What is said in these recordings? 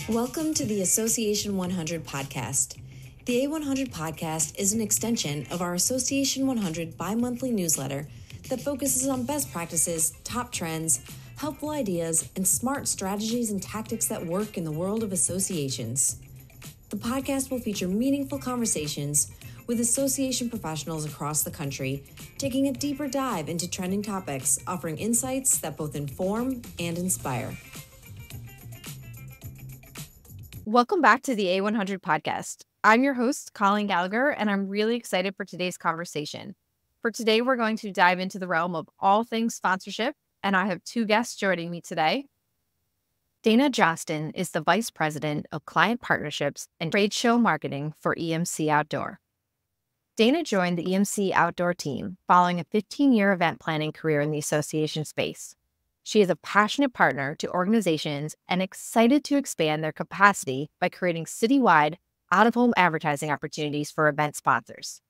Welcome to the Association 100 podcast. The A100 podcast is an extension of our Association 100 bi-monthly newsletter that focuses on best practices, top trends, helpful ideas, and smart strategies and tactics that work in the world of associations. The podcast will feature meaningful conversations with association professionals across the country, taking a deeper dive into trending topics, offering insights that both inform and inspire. Welcome back to the A100 podcast. I'm your host, Colleen Gallagher, and I'm really excited for today's conversation. For today, we're going to dive into the realm of all things sponsorship, and I have two guests joining me today. Dana Johnston is the Vice President of Client Partnerships and Trade Show Marketing for EMC Outdoor. Dana joined the EMC Outdoor team following a 15-year event planning career in the association space. She is a passionate partner to organizations and excited to expand their capacity by creating citywide, out-of-home advertising opportunities for event sponsors.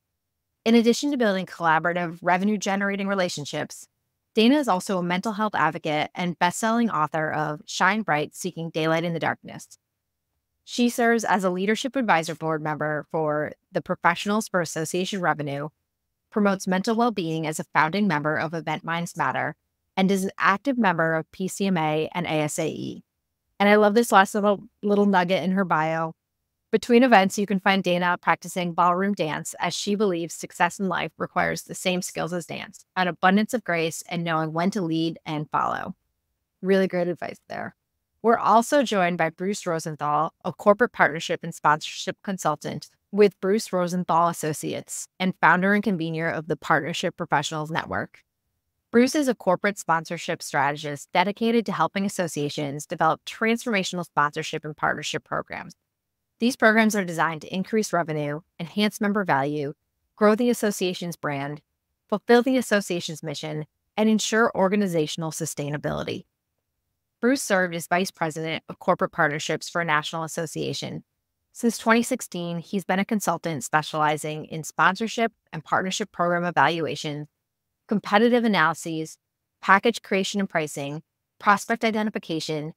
In addition to building collaborative, revenue-generating relationships, Dana is also a mental health advocate and best-selling author of Shine Bright, Seeking Daylight in the Darkness. She serves as a leadership advisor board member for the Professionals for Association Revenue, promotes mental well-being as a founding member of Event Minds Matter, and is an active member of PCMA and ASAE. And I love this last little nugget in her bio. Between events, you can find Dana practicing ballroom dance as she believes success in life requires the same skills as dance, an abundance of grace, and knowing when to lead and follow. Really great advice there. We're also joined by Bruce Rosenthal, a corporate partnership and sponsorship consultant with Bruce Rosenthal Associates and founder and convener of the Partnership Professionals Network. Bruce is a corporate sponsorship strategist dedicated to helping associations develop transformational sponsorship and partnership programs. These programs are designed to increase revenue, enhance member value, grow the association's brand, fulfill the association's mission, and ensure organizational sustainability. Bruce served as Vice President of Corporate Partnerships for a national association. Since 2016, he's been a consultant specializing in sponsorship and partnership program evaluation, competitive analyses, package creation and pricing, prospect identification,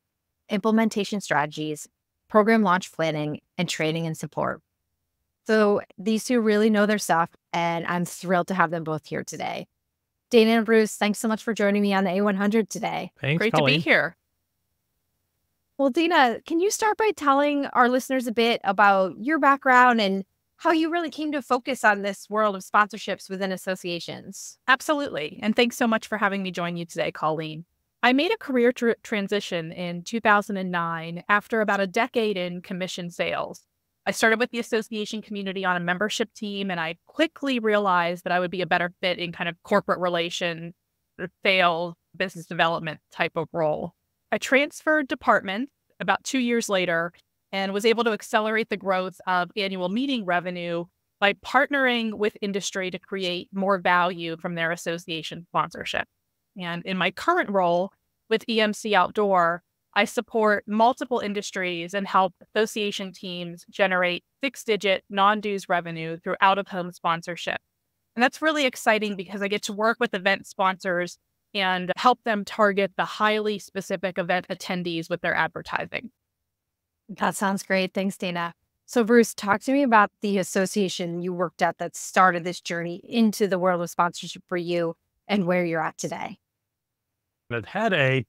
implementation strategies, program launch planning, and training and support. So these two really know their stuff, and I'm thrilled to have them both here today. Dana and Bruce, thanks so much for joining me on the A100 today. Thanks, Great Colleen. to be here. Well, Dana, can you start by telling our listeners a bit about your background and how you really came to focus on this world of sponsorships within associations? Absolutely. And thanks so much for having me join you today, Colleen. I made a career transition in 2009 after about a decade in commission sales. I started with the association community on a membership team, and I quickly realized that I would be a better fit in kind of corporate relation, sales, business development type of role. I transferred departments about 2 years later and was able to accelerate the growth of annual meeting revenue by partnering with industry to create more value from their association sponsorship. And in my current role with EMC Outdoor, I support multiple industries and help association teams generate six-digit non-dues revenue through out-of-home sponsorship. And that's really exciting because I get to work with event sponsors and help them target the highly specific event attendees with their advertising. That sounds great. Thanks, Dana. So Bruce, talk to me about the association you worked at that started this journey into the world of sponsorship for you and where you're at today. It had a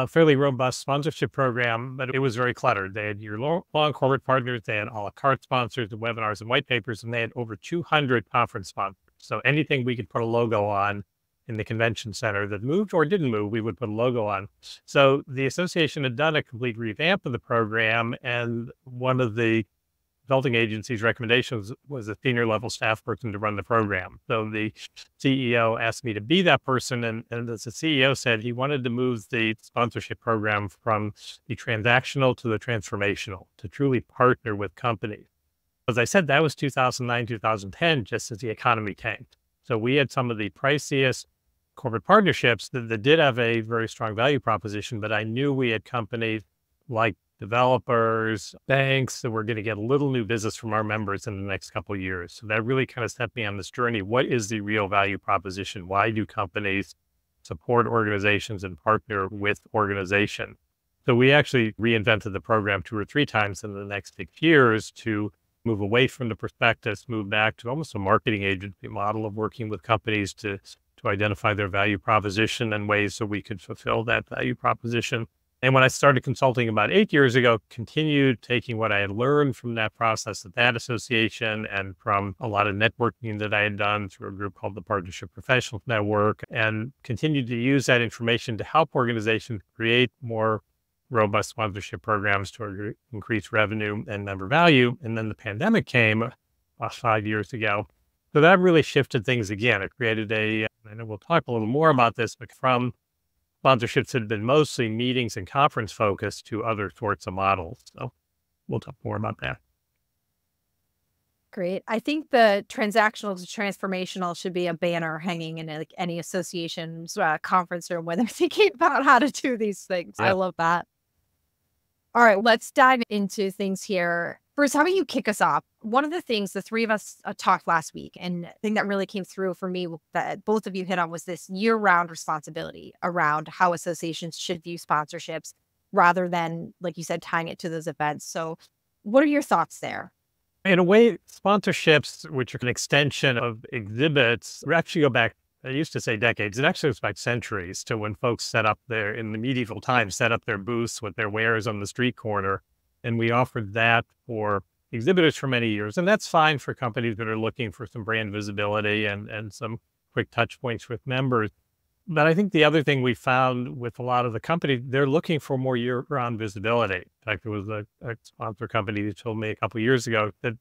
fairly robust sponsorship program, but it was very cluttered. They had year-long corporate partners, they had a la carte sponsors, and webinars and white papers, and they had over 200 conference sponsors. So anything we could put a logo on in the convention center that moved or didn't move, we would put a logo on. So the association had done a complete revamp of the program, and one of the consulting agency's recommendations was a senior level staff person to run the program. So the CEO asked me to be that person, and as the CEO said, he wanted to move the sponsorship program from the transactional to the transformational, to truly partner with companies. As I said, that was 2009, 2010, just as the economy tanked. So we had some of the priciest corporate partnerships that did have a very strong value proposition, but I knew we had companies like developers, banks that were going to get a little new business from our members in the next couple of years. So that really kind of set me on this journey. What is the real value proposition? Why do companies support organizations and partner with organizations? So we actually reinvented the program 2 or 3 times in the next 6 years to move away from the prospectus, move back to almost a marketing agency model of working with companies to identify their value proposition and ways so we could fulfill that value proposition. And when I started consulting about 8 years ago, continued taking what I had learned from that process at that association and from a lot of networking that I had done through a group called the Partnership Professionals Network, and continued to use that information to help organizations create more robust sponsorship programs to increase revenue and member value. And then the pandemic came about 5 years ago. So that really shifted things again. It created I know we'll talk a little more about this, but from sponsorships that had been mostly meetings and conference focused to other sorts of models. So we'll talk more about that. Great. I think the transactional to transformational should be a banner hanging in like any association's conference room when they're thinking about how to do these things. Yeah. I love that. All right, let's dive into things here. First, how about you kick us off? One of the things the three of us talked last week, and the thing that really came through for me that both of you hit on was this year-round responsibility around how associations should view sponsorships rather than, like you said, tying it to those events. So what are your thoughts there? In a way, sponsorships, which are an extension of exhibits, actually go back, I used to say decades. It actually goes back centuries to when folks set up in the medieval times, set up their booths with their wares on the street corner. And we offered that for exhibitors for many years. And that's fine for companies that are looking for some brand visibility and some quick touch points with members. But I think the other thing we found with a lot of the companies, they're looking for more year-round visibility. In fact, there was a sponsor company who told me a couple of years ago that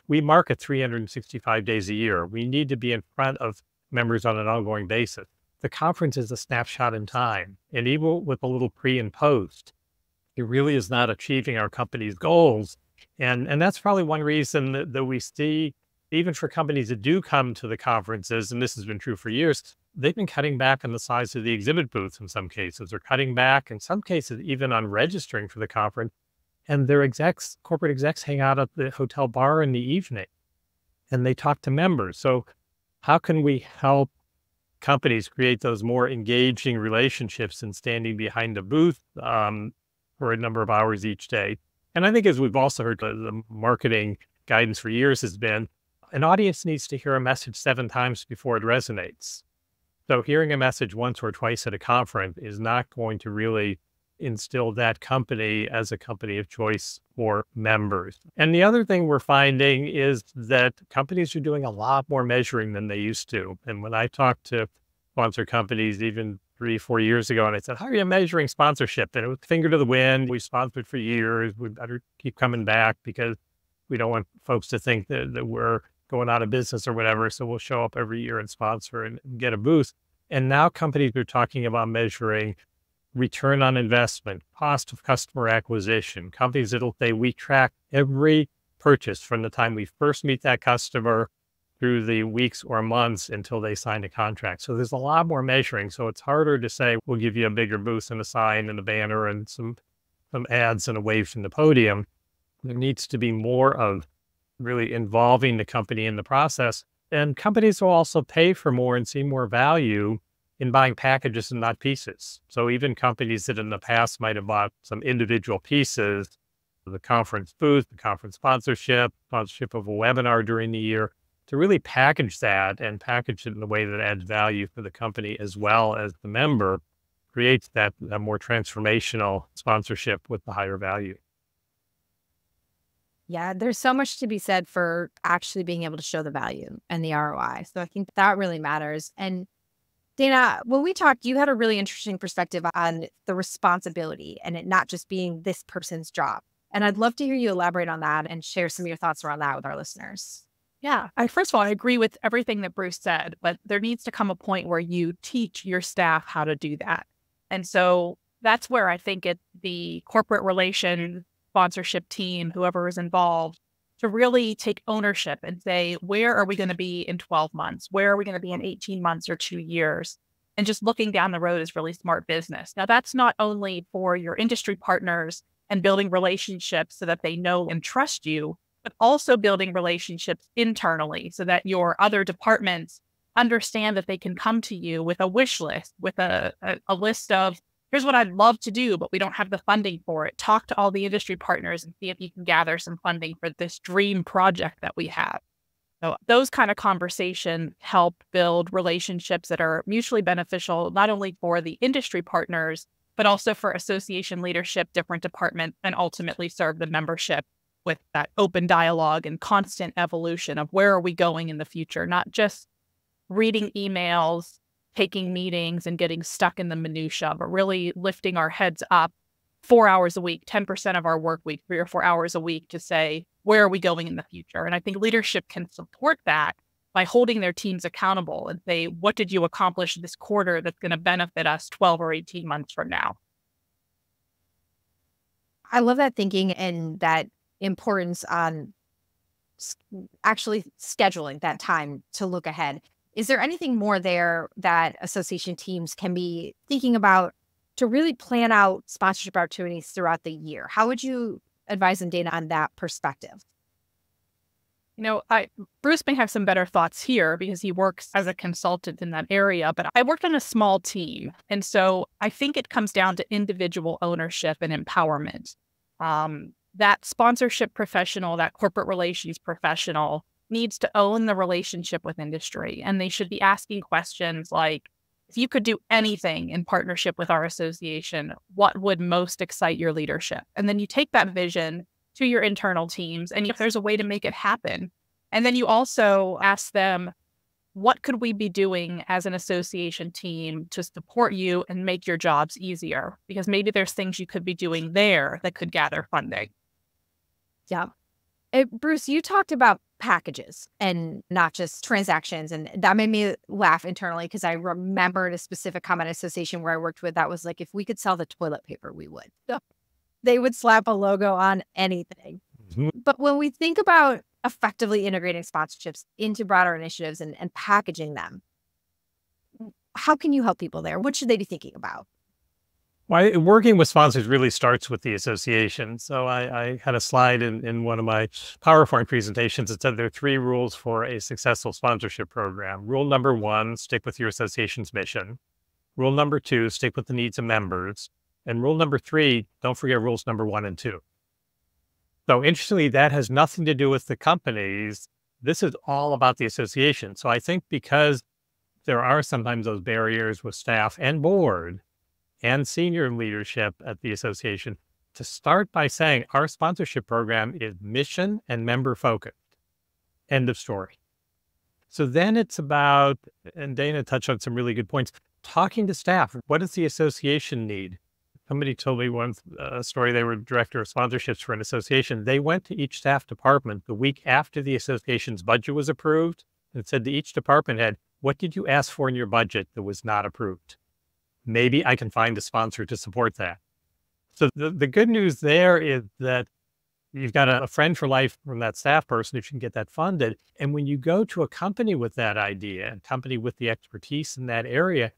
we market 365 days a year. We need to be in front of members on an ongoing basis. The conference is a snapshot in time. And even with a little pre and post, it really is not achieving our company's goals. And that's probably one reason that we see, even for companies that do come to the conferences, and this has been true for years, they've been cutting back on the size of the exhibit booths in some cases. They're cutting back, in some cases, even on registering for the conference. And their corporate execs hang out at the hotel bar in the evening and they talk to members. So how can we help companies create those more engaging relationships than standing behind a booth for a number of hours each day? And I think, as we've also heard, the marketing guidance for years has been, an audience needs to hear a message 7 times before it resonates. So hearing a message once or twice at a conference is not going to really instill that company as a company of choice for members. And the other thing we're finding is that companies are doing a lot more measuring than they used to. And when I talked to sponsor companies even 3-4 years ago, and I said, how are you measuring sponsorship? And it was finger to the wind. We sponsored for years. We better keep coming back because we don't want folks to think that we're going out of business or whatever. So we'll show up every year and sponsor and get a boost. And now companies are talking about measuring return on investment, cost of customer acquisition. Companies that'll say, we track every purchase from the time we first meet that customer through the weeks or months until they sign a contract. So there's a lot more measuring. So it's harder to say, we'll give you a bigger boost and a sign and a banner and some ads and a wave from the podium. There needs to be more of really involving the company in the process. And companies will also pay for more and see more value in buying packages and not pieces. So even companies that in the past might have bought some individual pieces, the conference booth, the conference sponsorship of a webinar during the year, to really package that and package it in a way that adds value for the company as well as the member, creates that more transformational sponsorship with the higher value. Yeah, there's so much to be said for actually being able to show the value and the ROI. So I think that really matters. And Dana, when we talked, you had a really interesting perspective on the responsibility and it not just being this person's job. And I'd love to hear you elaborate on that and share some of your thoughts around that with our listeners. Yeah, first of all, I agree with everything that Bruce said, but there needs to come a point where you teach your staff how to do that. And so that's where I think the corporate relation sponsorship team, whoever is involved, to really take ownership and say, where are we going to be in 12 months? Where are we going to be in 18 months or 2 years? And just looking down the road is really smart business. Now, that's not only for your industry partners and building relationships so that they know and trust you, but also building relationships internally so that your other departments understand that they can come to you with a wish list, with a list of, here's what I'd love to do, but we don't have the funding for it. Talk to all the industry partners and see if you can gather some funding for this dream project that we have. So those kind of conversations help build relationships that are mutually beneficial, not only for the industry partners, but also for association leadership, different departments, and ultimately serve the membership with that open dialogue and constant evolution of where are we going in the future, not just reading emails, taking meetings and getting stuck in the minutia, but really lifting our heads up 4 hours a week, 10% of our work week, 3 or 4 hours a week to say, where are we going in the future? And I think leadership can support that by holding their teams accountable and say, what did you accomplish this quarter that's going to benefit us 12 or 18 months from now? I love that thinking and that importance on actually scheduling that time to look ahead. Is there anything more there that association teams can be thinking about to really plan out sponsorship opportunities throughout the year? How would you advise them, Dana, on that perspective? Bruce may have some better thoughts here because he works as a consultant in that area, but I worked on a small team. And so I think it comes down to individual ownership and empowerment. That sponsorship professional, that corporate relations professional needs to own the relationship with industry. And they should be asking questions like, if you could do anything in partnership with our association, what would most excite your leadership? And then you take that vision to your internal teams and if there's a way to make it happen. And then you also ask them, what could we be doing as an association team to support you and make your jobs easier? Because maybe there's things you could be doing there that could gather funding. Yeah. Bruce, you talked about packages and not just transactions. And that made me laugh internally because I remembered a specific comment association where I worked with that was like, if we could sell the toilet paper, we would. So they would slap a logo on anything. Mm-hmm. But when we think about effectively integrating sponsorships into broader initiatives and packaging them, how can you help people there? What should they be thinking about? Well, working with sponsors really starts with the association. So I had a slide in one of my PowerPoint presentations that said there are 3 rules for a successful sponsorship program. Rule number 1, stick with your association's mission. Rule number 2, stick with the needs of members. And rule number 3, don't forget rules number 1 and 2. So interestingly, that has nothing to do with the companies. This is all about the association. So I think because there are sometimes those barriers with staff and board and senior leadership at the association, to start by saying our sponsorship program is mission and member focused. End of story. So then it's about, and Dana touched on some really good points, talking to staff. What does the association need? Somebody told me once a story. They were director of sponsorships for an association. They went to each staff department the week after the association's budget was approved and said to each department head, what did you ask for in your budget that was not approved? Maybe I can find a sponsor to support that. So the good news there is that you've got a friend for life from that staff person if you can get that funded. And when you go to a company with that idea, a company with the expertise in that area,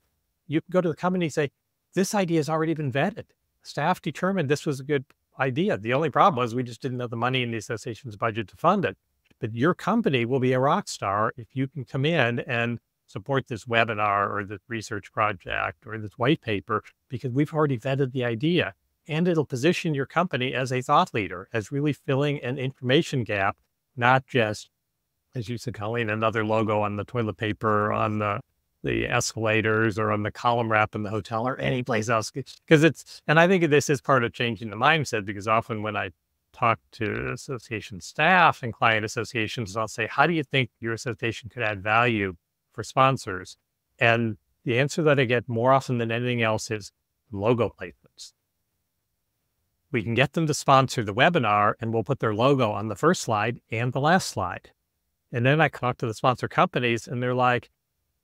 you can go to the company and say, this idea has already been vetted. Staff determined this was a good idea. The only problem was we just didn't have the money in the association's budget to fund it. But your company will be a rock star if you can come in and support this webinar or this research project or this white paper, because we've already vetted the idea. And it'll position your company as a thought leader, as really filling an information gap, not just, as you said, Colleen, another logo on the toilet paper, on the escalators, or on the column wrap in the hotel, or any place else. Because and I think this is part of changing the mindset, because often when I talk to association staff and client associations, I'll say, how do you think your association could add value for sponsors? And the answer that I get more often than anything else is logo placements. We can get them to sponsor the webinar and we'll put their logo on the first slide and the last slide. And then I talk to the sponsor companies and they're like,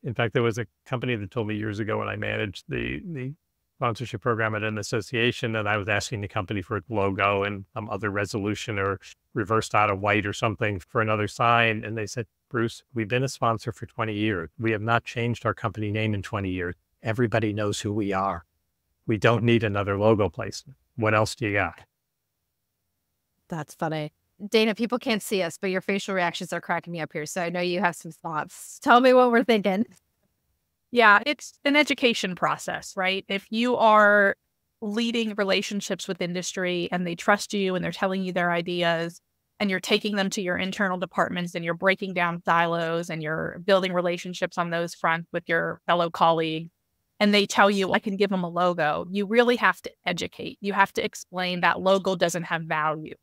in fact, there was a company that told me years ago when I managed the sponsorship program at an association, and I was asking the company for its logo and some other resolution or reversed out of white or something for another sign. And they said, Bruce, we've been a sponsor for 20 years. We have not changed our company name in 20 years. Everybody knows who we are. We don't need another logo placement. What else do you got? That's funny. Dana, people can't see us, but your facial reactions are cracking me up here. So I know you have some thoughts. Tell me what we're thinking. Yeah, it's an education process, right? If you are leading relationships with industry and they trust you and they're telling you their ideas and you're taking them to your internal departments and you're breaking down silos and you're building relationships on those fronts with your fellow colleagues, and they tell you, I can give them a logo, you really have to educate. You have to explain that logo doesn't have value.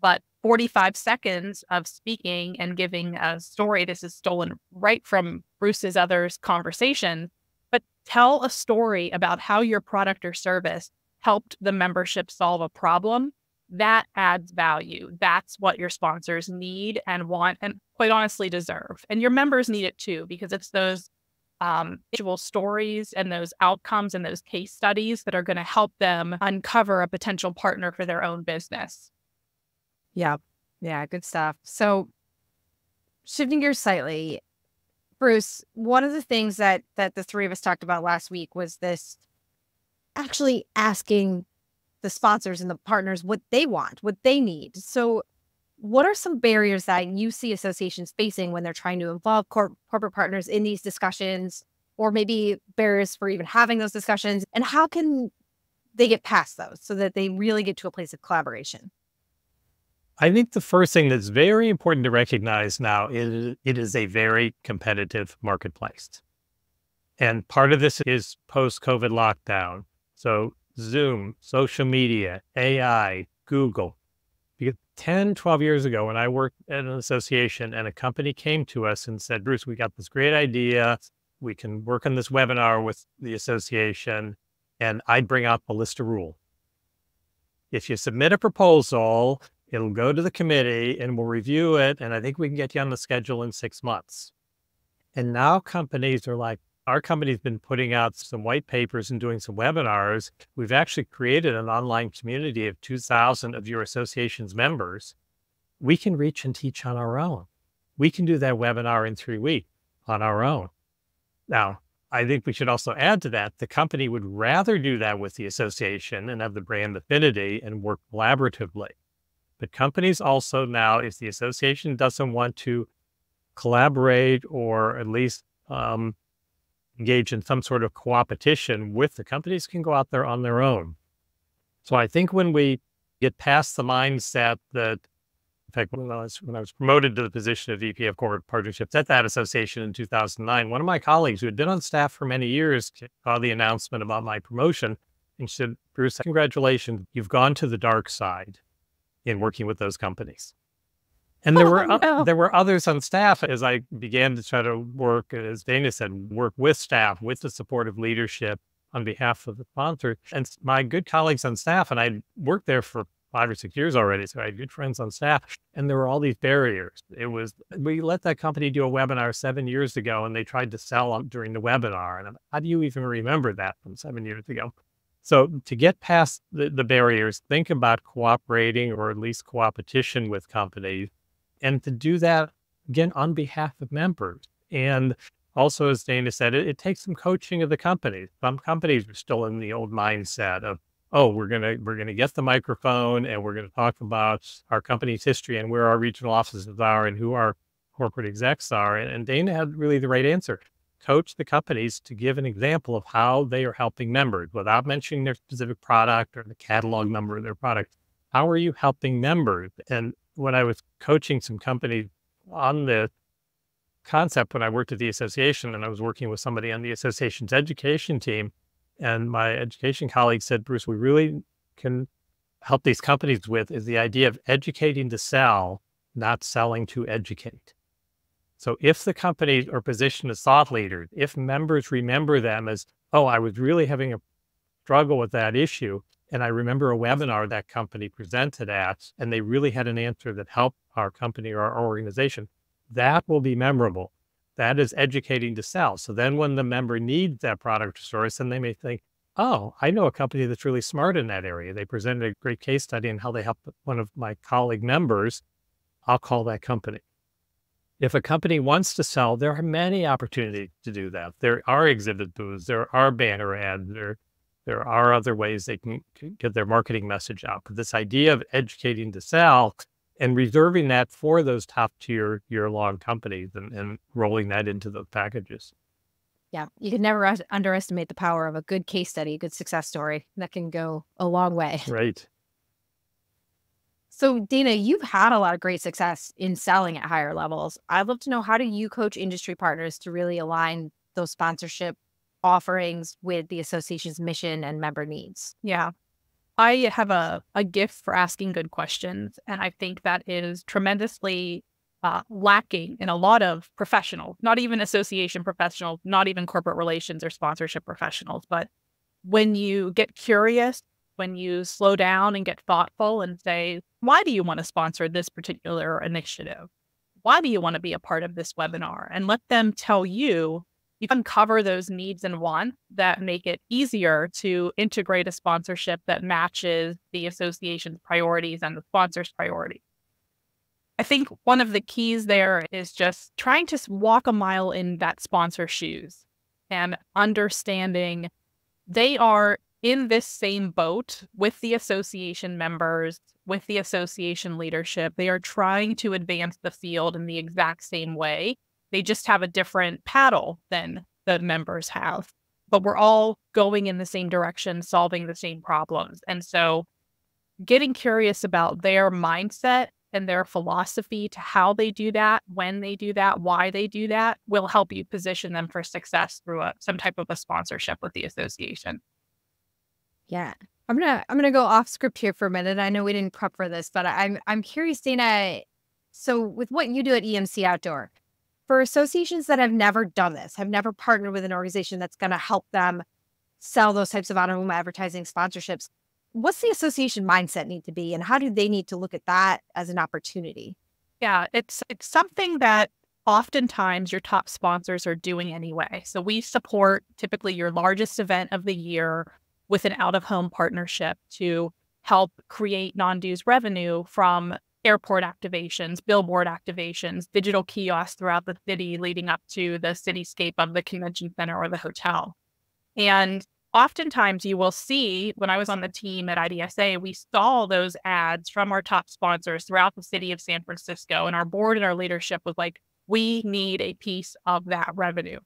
But 45 seconds of speaking and giving a story, this is stolen right from Bruce's others conversation, but tell a story about how your product or service helped the membership solve a problem. That adds value. That's what your sponsors need and want and quite honestly deserve. And your members need it too, because it's those visual stories and those outcomes and those case studies that are going to help them uncover a potential partner for their own business. Yeah. Yeah. Good stuff. So shifting gears slightly, Bruce, one of the things that the three of us talked about last week was this actually asking the sponsors and the partners what they want, what they need. So what are some barriers that you see associations facing when they're trying to involve corporate partners in these discussions, or maybe barriers for even having those discussions? And how can they get past those so that they really get to a place of collaboration? I think the first thing that's very important to recognize now is it is a very competitive marketplace. And part of this is post-COVID lockdown. So Zoom, social media, AI, Google. Because 10, 12 years ago, when I worked at an association and a company came to us and said, Bruce, we got this great idea. We can work on this webinar with the association. And I'd bring out the list of rules. If you submit a proposal, it'll go to the committee and we'll review it. And I think we can get you on the schedule in 6 months. And now companies are like, our company's been putting out some white papers and doing some webinars. We've actually created an online community of 2,000 of your association's members. We can reach and teach on our own. We can do that webinar in 3 weeks on our own. Now, I think we should also add to that, the company would rather do that with the association and have the brand affinity and work collaboratively. But companies also now, if the association doesn't want to collaborate or at least engage in some sort of co-opetition with the companies, can go out there on their own. So I think when we get past the mindset that, in fact, when I was promoted to the position of VP of Corporate Partnerships at that association in 2009, one of my colleagues who had been on staff for many years saw the announcement about my promotion and said, Bruce, congratulations, you've gone to the dark side in working with those companies. And there were others on staff as I began to try to work, as Dana said, work with staff, with the supportive leadership on behalf of the sponsor. And my good colleagues on staff, and I'd worked there for 5 or 6 years already, so I had good friends on staff, and there were all these barriers. It was, we let that company do a webinar 7 years ago, and they tried to sell during the webinar. And how do you even remember that from 7 years ago? So to get past the barriers, think about cooperating or at least co-opetition with companies. And to do that, again, on behalf of members. And also, as Dana said, it takes some coaching of the companies. Some companies are still in the old mindset of, oh, we're gonna get the microphone and we're gonna talk about our company's history and where our regional offices are and who our corporate execs are. And Dana had really the right answer. Coach the companies to give an example of how they are helping members without mentioning their specific product or the catalog number of their product. How are you helping members? And when I was coaching some companies on the concept, when I worked at the association and I was working with somebody on the association's education team, and my education colleague said, Bruce, we really can help these companies with is the idea of educating to sell, not selling to educate. So if the companies are positioned as thought leaders, if members remember them as, oh, I was really having a struggle with that issue, and I remember a webinar that company presented at, and they really had an answer that helped our company or our organization, that will be memorable. That is educating to sell. So then when the member needs that product or service, then they may think, oh, I know a company that's really smart in that area. They presented a great case study on how they helped one of my colleague members. I'll call that company. If a company wants to sell, there are many opportunities to do that. There are exhibit booths, there are banner ads, there are other ways they can get their marketing message out. But this idea of educating to sell and reserving that for those top tier year-long companies and rolling that into the packages. Yeah, you can never underestimate the power of a good case study, a good success story. That can go a long way. Right. So, Dana, you've had a lot of great success in selling at higher levels. I'd love to know, how do you coach industry partners to really align those sponsorship offerings with the association's mission and member needs? Yeah. I have a gift for asking good questions. And I think that is tremendously lacking in a lot of professionals, not even association professionals, not even corporate relations or sponsorship professionals. But when you get curious, when you slow down and get thoughtful and say, why do you want to sponsor this particular initiative? Why do you want to be a part of this webinar? And let them tell you, you uncover those needs and wants that make it easier to integrate a sponsorship that matches the association's priorities and the sponsor's priorities. I think one of the keys there is just trying to walk a mile in that sponsor's shoes and understanding they are in this same boat with the association members, with the association leadership. They are trying to advance the field in the exact same way. They just have a different paddle than the members have. But we're all going in the same direction, solving the same problems. And so getting curious about their mindset and their philosophy to how they do that, when they do that, why they do that, will help you position them for success through some type of a sponsorship with the association. Yeah. I'm gonna go off script here for a minute. I know we didn't prep for this, but I'm curious, Dana. So with what you do at EMC Outdoor, for associations that have never done this, have never partnered with an organization that's going to help them sell those types of out-of-home advertising sponsorships, what's the association mindset need to be, and how do they need to look at that as an opportunity? Yeah, it's something that oftentimes your top sponsors are doing anyway. So we support typically your largest event of the year with an out-of-home partnership to help create non-dues revenue from airport activations, billboard activations, digital kiosks throughout the city leading up to the cityscape of the convention center or the hotel. And oftentimes you will see, when I was on the team at IDSA, we saw those ads from our top sponsors throughout the city of San Francisco. And our board and our leadership was like, we need a piece of that revenue.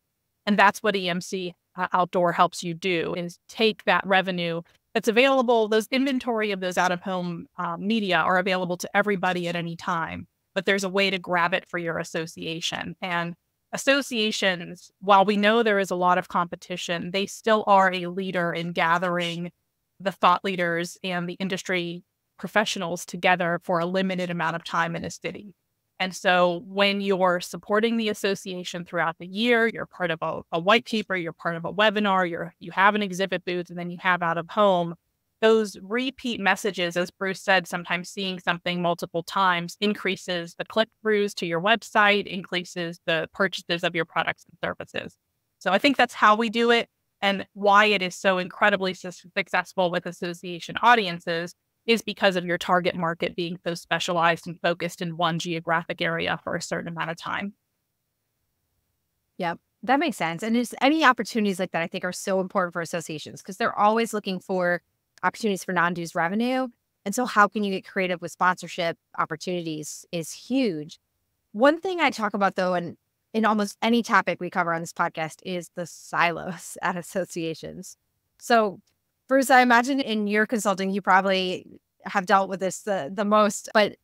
And that's what EMC Outdoor helps you do, is take that revenue that's available. Those inventory of those out-of-home media are available to everybody at any time, but there's a way to grab it for your association. And associations, while we know there is a lot of competition, they still are a leader in gathering the thought leaders and the industry professionals together for a limited amount of time in a city. And so when you're supporting the association throughout the year, you're part of a white paper, you're part of a webinar, you have an exhibit booth, and then you have out of home, those repeat messages, as Bruce said, sometimes seeing something multiple times increases the click-throughs to your website, increases the purchases of your products and services. So I think that's how we do it, and why it is so incredibly successful with association audiences is because of your target market being so specialized and focused in one geographic area for a certain amount of time. Yep, that makes sense. And there's any opportunities like that, I think, are so important for associations because they're always looking for opportunities for non-dues revenue. And so how can you get creative with sponsorship opportunities is huge. One thing I talk about, though, and in almost any topic we cover on this podcast, is the silos at associations. So Bruce, I imagine in your consulting, you probably have dealt with this the most, but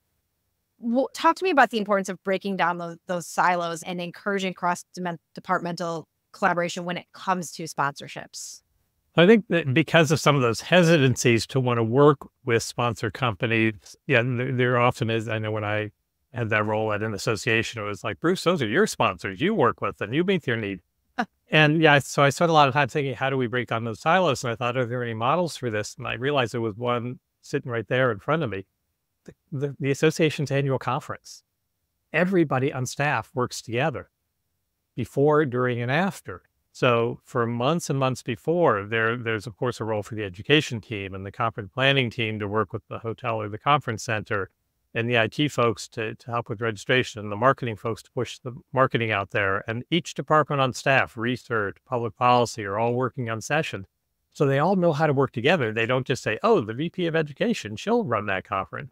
talk to me about the importance of breaking down those silos and encouraging cross-departmental collaboration when it comes to sponsorships. I think that because of some of those hesitancies to want to work with sponsor companies, yeah, there often is. I know when I had that role at an association, it was like, Bruce, those are your sponsors. You work with them. You meet their need. And yeah, so I spent a lot of time thinking, how do we break down those silos? And I thought, are there any models for this? And I realized there was one sitting right there in front of me, the association's annual conference. Everybody on staff works together before, during, and after. So for months and months before, there's of course a role for the education team and the conference planning team to work with the hotel or the conference center, and the IT folks to help with registration, and the marketing folks to push the marketing out there. And each department on staff, research, public policy, are all working on session. So they all know how to work together. They don't just say, oh, the VP of education, she'll run that conference.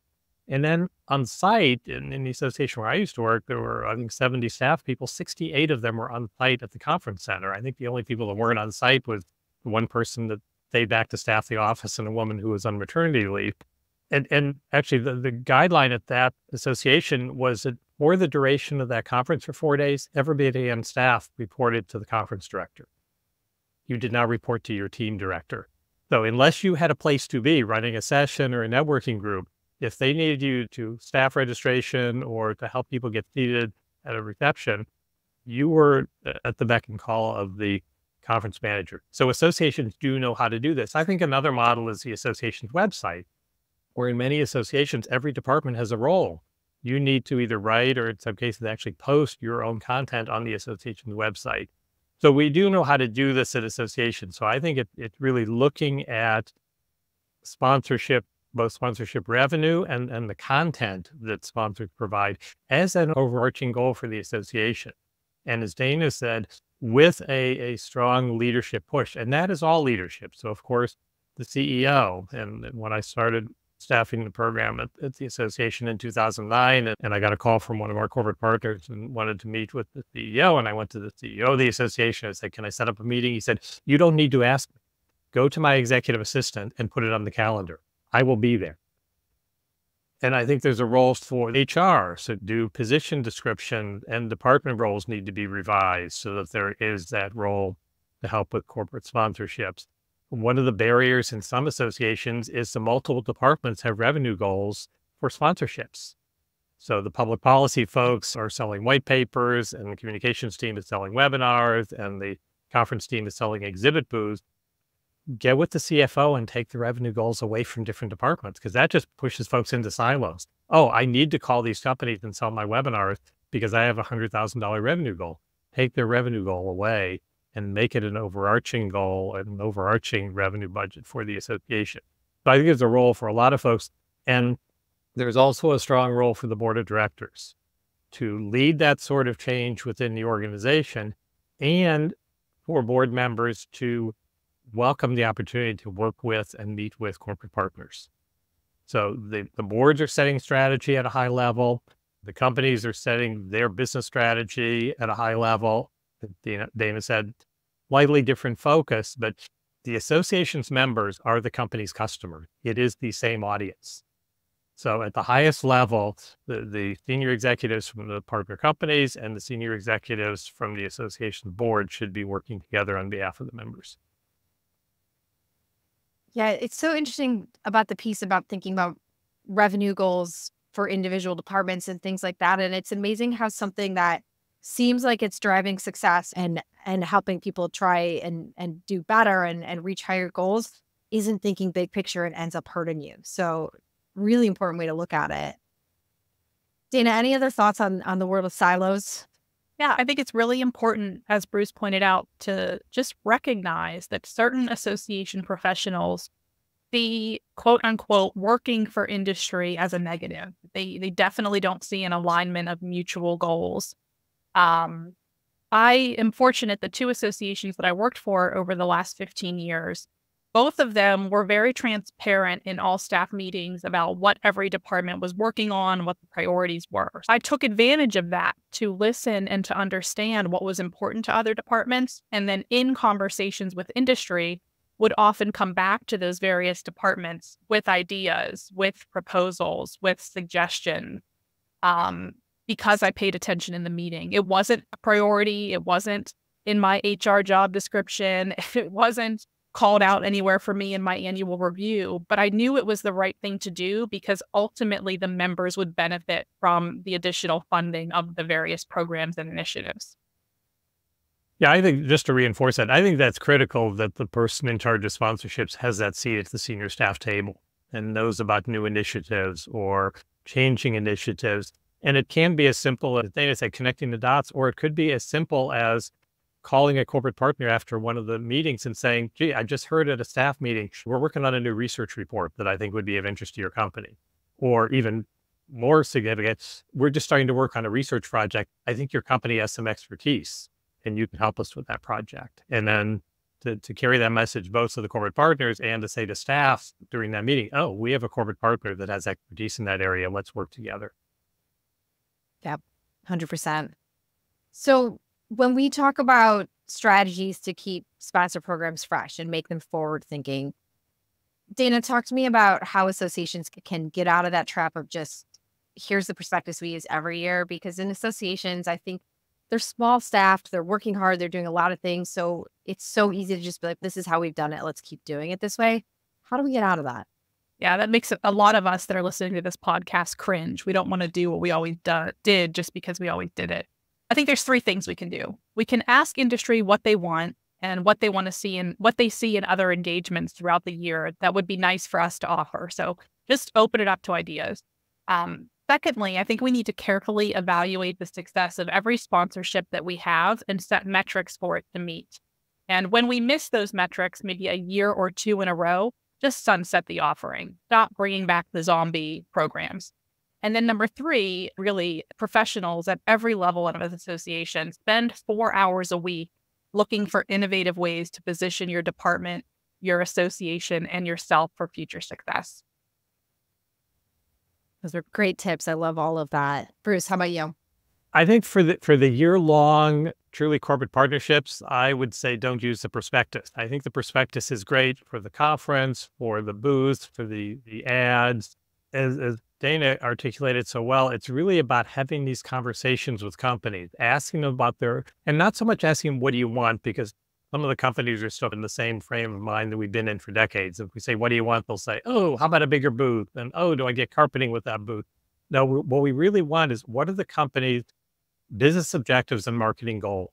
And then on site in the association where I used to work, there were, I think, 70 staff people. 68 of them were on site at the conference center. I think the only people that weren't on site was the one person that stayed back to staff the office and a woman who was on maternity leave. And actually, the guideline at that association was that for the duration of that conference for 4 days, everybody on staff reported to the conference director. You did not report to your team director. So unless you had a place to be running a session or a networking group, if they needed you to staff registration or to help people get seated at a reception, you were at the beck and call of the conference manager. So associations do know how to do this. I think another model is the association's website, where in many associations, every department has a role. You need to either write or in some cases actually post your own content on the association's website. So we do know how to do this at associations. So I think it's really looking at sponsorship, both sponsorship revenue and the content that sponsors provide as an overarching goal for the association. And as Dana said, with a strong leadership push, and that is all leadership. So of course, the CEO, and when I started staffing the program at the association in 2009, and I got a call from one of our corporate partners and wanted to meet with the CEO, and I went to the CEO of the association. I said, can I set up a meeting? He said, you don't need to ask me. Go to my executive assistant and put it on the calendar. I will be there. And I think there's a role for HR, so do position description, and department roles need to be revised so that there is that role to help with corporate sponsorships. One of the barriers in some associations is the multiple departments have revenue goals for sponsorships. So the public policy folks are selling white papers, and the communications team is selling webinars, and the conference team is selling exhibit booths. Get with the CFO and take the revenue goals away from different departments, because that just pushes folks into silos. Oh, I need to call these companies and sell my webinars because I have a $100,000 revenue goal. Take their revenue goal away and make it an overarching goal and an overarching revenue budget for the association. So I think there's a role for a lot of folks. And there's also a strong role for the board of directors to lead that sort of change within the organization, and for board members to welcome the opportunity to work with and meet with corporate partners. So the boards are setting strategy at a high level. The companies are setting their business strategy at a high level. Dana said, slightly different focus, but the association's members are the company's customer. It is the same audience. So at the highest level, the senior executives from the partner companies and the senior executives from the association board should be working together on behalf of the members. Yeah, it's so interesting about the piece about thinking about revenue goals for individual departments and things like that. And it's amazing how something that seems like it's driving success and helping people try and do better and reach higher goals isn't thinking big picture and ends up hurting you. So really important way to look at it. Dana, any other thoughts on the world of silos? Yeah, I think it's really important, as Bruce pointed out, to just recognize that certain association professionals, the quote unquote working for industry as a negative. They definitely don't see an alignment of mutual goals. I am fortunate that two associations that I worked for over the last 15 years, both of them were very transparent in all staff meetings about what every department was working on, what the priorities were. I took advantage of that to listen and to understand what was important to other departments. And then in conversations with industry, would often come back to those various departments with ideas, with proposals, with suggestions, because I paid attention in the meeting. It wasn't a priority. It wasn't in my HR job description. It wasn't called out anywhere for me in my annual review, but I knew it was the right thing to do because ultimately the members would benefit from the additional funding of the various programs and initiatives. Yeah, I think just to reinforce that, I think that's critical that the person in charge of sponsorships has that seat at the senior staff table and knows about new initiatives or changing initiatives. And it can be as simple as Dana said, connecting the dots, or it could be as simple as calling a corporate partner after one of the meetings and saying, gee, I just heard at a staff meeting, we're working on a new research report that I think would be of interest to your company. Or even more significant, we're just starting to work on a research project. I think your company has some expertise and you can help us with that project. And then to carry that message both to the corporate partners and to say to staff during that meeting, oh, we have a corporate partner that has expertise in that area. Let's work together. Yep, 100%. So when we talk about strategies to keep sponsor programs fresh and make them forward thinking, Dana, talk to me about how associations can get out of that trap of just, here's the prospectus we use every year. Because in associations, I think they're small staffed, they're working hard, they're doing a lot of things. So it's so easy to just be like, this is how we've done it. Let's keep doing it this way. How do we get out of that? Yeah, that makes a lot of us that are listening to this podcast cringe. We don't want to do what we always did just because we always did it. I think there's 3 things we can do. We can ask industry what they want and what they want to see and what they see in other engagements throughout the year that would be nice for us to offer. So just open it up to ideas. Secondly, I think we need to carefully evaluate the success of every sponsorship that we have and set metrics for it to meet. And when we miss those metrics, maybe a year or 2 in a row, just sunset the offering. Stop bringing back the zombie programs. And then number 3, really, professionals at every level of an association spend 4 hours a week looking for innovative ways to position your department, your association, and yourself for future success. Those are great tips. I love all of that. Bruce, how about you? I think for the year-long, truly corporate partnerships, I would say don't use the prospectus. I think the prospectus is great for the conference, for the booth, for the ads. As Dana articulated so well, it's really about having these conversations with companies, asking them about and not so much asking, what do you want? Because some of the companies are still in the same frame of mind that we've been in for decades. If we say, what do you want? They'll say, oh, how about a bigger booth? And, oh, do I get carpeting with that booth? No, what we really want is, what are the company's business objectives and marketing goals?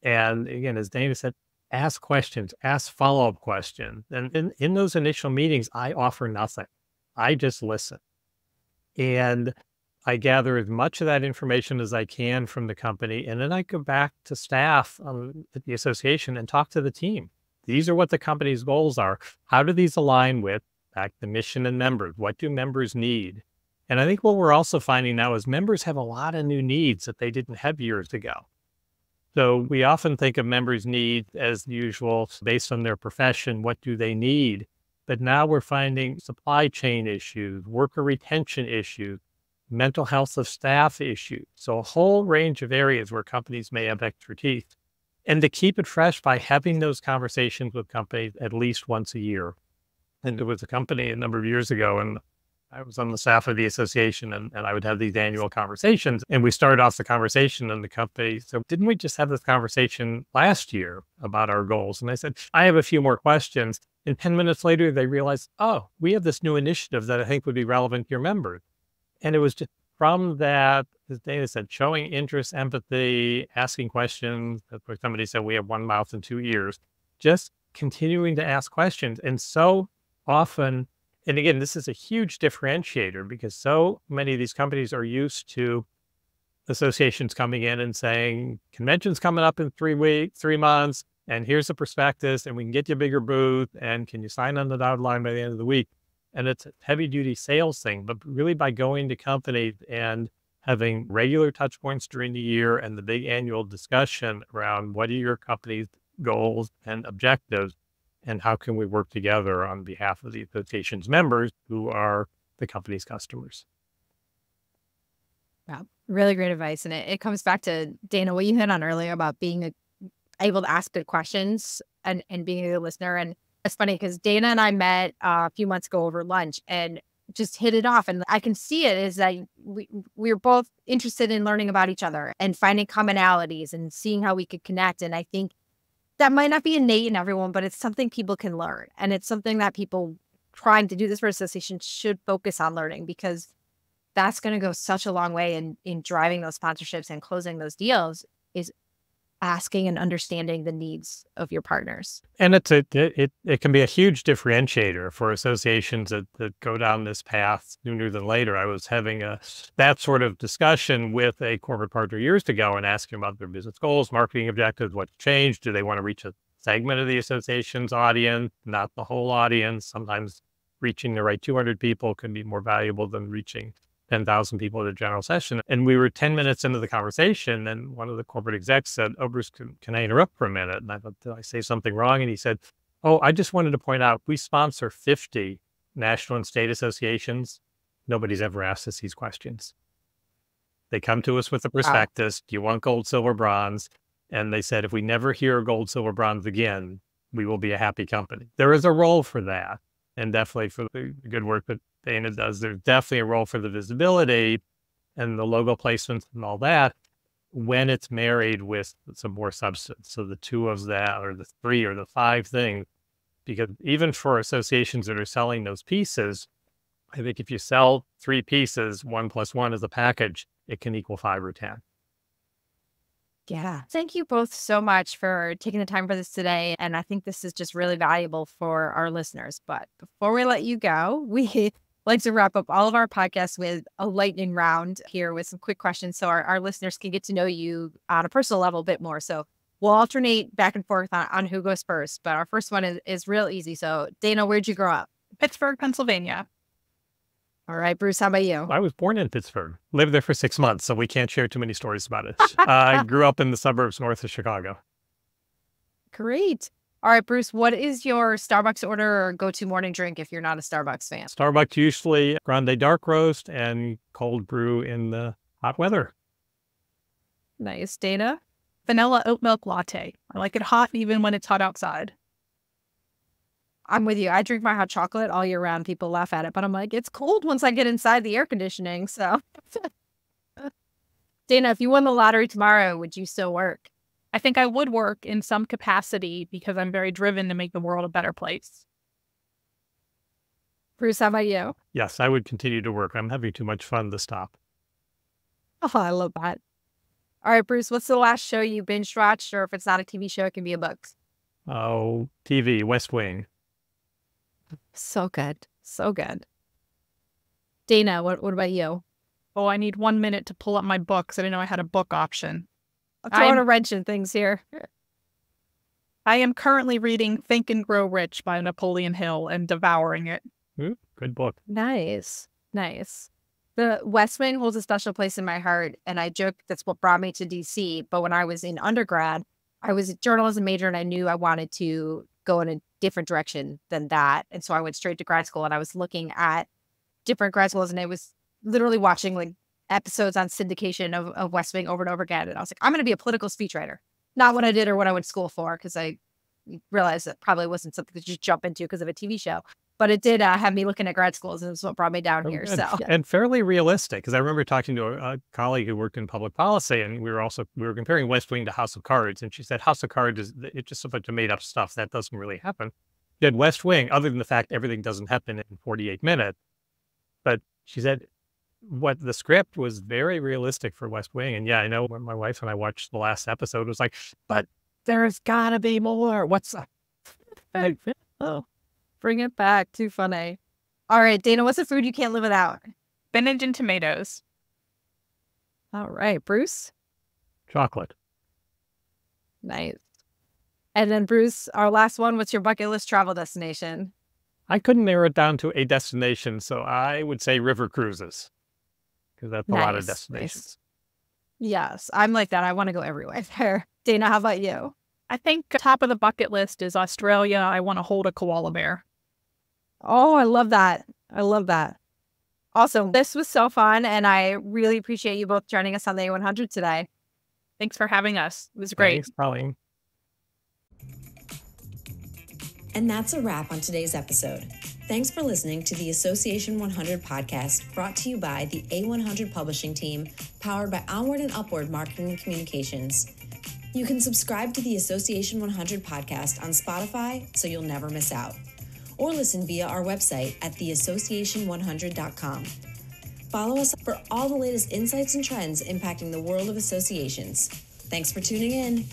And again, as Dana said, ask questions, ask follow-up questions. And in those initial meetings, I offer nothing. I just listen. And I gather as much of that information as I can from the company. And then I go back to staff at the association and talk to the team. These are what the company's goals are. How do these align with the mission and members? What do members need? And I think what we're also finding now is members have a lot of new needs that they didn't have years ago. So we often think of members' needs as usual based on their profession. What do they need? But now we're finding supply chain issues, worker retention issues, mental health of staff issues. So a whole range of areas where companies may have expertise. And to keep it fresh by having those conversations with companies at least once a year. And there was a company a number of years ago, and I was on the staff of the association, and I would have these annual conversations. And we started off the conversation in the company. So didn't we just have this conversation last year about our goals? And I said, I have a few more questions. And 10 minutes later, they realized, oh, we have this new initiative that I think would be relevant to your members. And it was just from that, as Dana said, showing interest, empathy, asking questions. That's where somebody said, we have 1 mouth and 2 ears. Just continuing to ask questions. And so often, and again, this is a huge differentiator because so many of these companies are used to associations coming in and saying, convention's coming up in 3 weeks, 3 months, and here's the prospectus, and we can get you a bigger booth, and can you sign on the dotted line by the end of the week? And it's a heavy duty sales thing, but really by going to companies and having regular touch points during the year and the big annual discussion around what are your company's goals and objectives, and how can we work together on behalf of the association's members who are the company's customers. Wow, really great advice. And it comes back to, Dana, what you hit on earlier about being able to ask good questions and being a good listener. And it's funny because Dana and I met a few months ago over lunch and just hit it off. And I can see it is that we're both interested in learning about each other and finding commonalities and seeing how we could connect. And I think that might not be innate in everyone, but it's something people can learn. And it's something that people trying to do this for association should focus on learning, because that's going to go such a long way in driving those sponsorships and closing those deals, is asking and understanding the needs of your partners. And it can be a huge differentiator for associations that go down this path sooner than later. I was having that sort of discussion with a corporate partner years ago and asking about their business goals, marketing objectives, what's changed. Do they want to reach a segment of the association's audience, not the whole audience? Sometimes reaching the right 200 people can be more valuable than reaching 10,000 people at a general session. And we were 10 minutes into the conversation, and one of the corporate execs said, "Oh, Bruce, can I interrupt for a minute?" And I thought, did I say something wrong? And he said, "Oh, I just wanted to point out, we sponsor 50 national and state associations. Nobody's ever asked us these questions. They come to us with a prospectus. Do you want gold, silver, bronze?" And they said, if we never hear gold, silver, bronze again, we will be a happy company. There is a role for that, and definitely for the good work that Dana does. There's definitely a role for the visibility and the logo placements and all that when it's married with some more substance. So the two of that, or the three or the five things, because even for associations that are selling those pieces, I think if you sell 3 pieces, 1 + 1 is a package, it can equal 5 or 10. Yeah. Thank you both so much for taking the time for this today. And I think this is just really valuable for our listeners. But before we let you go, we like to wrap up all of our podcasts with a lightning round here with some quick questions so our listeners can get to know you on a personal level a bit more. So we'll alternate back and forth on who goes first. But our first one is real easy. So Dana, where'd you grow up? Pittsburgh, Pennsylvania. All right, Bruce, how about you? I was born in Pittsburgh, lived there for 6 months, so we can't share too many stories about it. I grew up in the suburbs north of Chicago. Great. All right, Bruce, what is your Starbucks order or go-to morning drink if you're not a Starbucks fan? Starbucks, usually grande dark roast and cold brew in the hot weather. Nice. Dana? Vanilla oat milk latte. I like it hot even when it's hot outside. I'm with you. I drink my hot chocolate all year round. People laugh at it, but I'm like, it's cold once I get inside the air conditioning. So, Dana, if you won the lottery tomorrow, would you still work? I think I would work in some capacity because I'm very driven to make the world a better place. Bruce, how about you? Yes, I would continue to work. I'm having too much fun to stop. Oh, I love that. All right, Bruce, what's the last show you binge watched? Or if it's not a TV show, it can be a book. Oh, TV, West Wing. So good. So good. Dana, what about you? Oh, I need 1 minute to pull up my books. I didn't know I had a book option. I'm throwing a wrench in things here. I am currently reading Think and Grow Rich by Napoleon Hill and devouring it. Ooh, good book. Nice. Nice. The West Wing holds a special place in my heart, and I joke that's what brought me to DC. But when I was in undergrad, I was a journalism major, and I knew I wanted to go in a different direction than that. And so I went straight to grad school, and I was looking at different grad schools, and I was literally watching like episodes on syndication of West Wing over and over again. And I was like, I'm going to be a political speechwriter. Not what I did or what I went to school for, because I realized that probably wasn't something to just jump into because of a TV show. But it did have me looking at grad schools, and it's what brought me down here. Good. So and fairly realistic, because I remember talking to a colleague who worked in public policy, and we were comparing West Wing to House of Cards, and she said House of Cards it's just a bunch of made up stuff that doesn't really happen. Did West Wing, other than the fact everything doesn't happen in 48 minutes, but she said what the script was very realistic for West Wing. And yeah, I know when my wife and I watched the last episode, it was like, but there's gotta be more. What's up? oh, bring it back. Too funny. All right, Dana, what's a food you can't live without? Spinach and tomatoes. All right, Bruce. Chocolate. Nice. And then Bruce, our last one, what's your bucket list travel destination? I couldn't narrow it down to a destination, so I would say river cruises, because that's a lot of destinations. Nice. Yes, I'm like that. I want to go everywhere there. Dana, how about you? I think top of the bucket list is Australia. I want to hold a koala bear. Oh, I love that. I love that. Awesome. This was so fun, and I really appreciate you both joining us on the A100 today. Thanks for having us. It was great. Thanks, Colleen. And that's a wrap on today's episode. Thanks for listening to the Association 100 podcast, brought to you by the A100 publishing team, powered by Onward and Upward Marketing and Communications. You can subscribe to the Association 100 podcast on Spotify so you'll never miss out, or listen via our website at theassociation100.com. Follow us for all the latest insights and trends impacting the world of associations. Thanks for tuning in.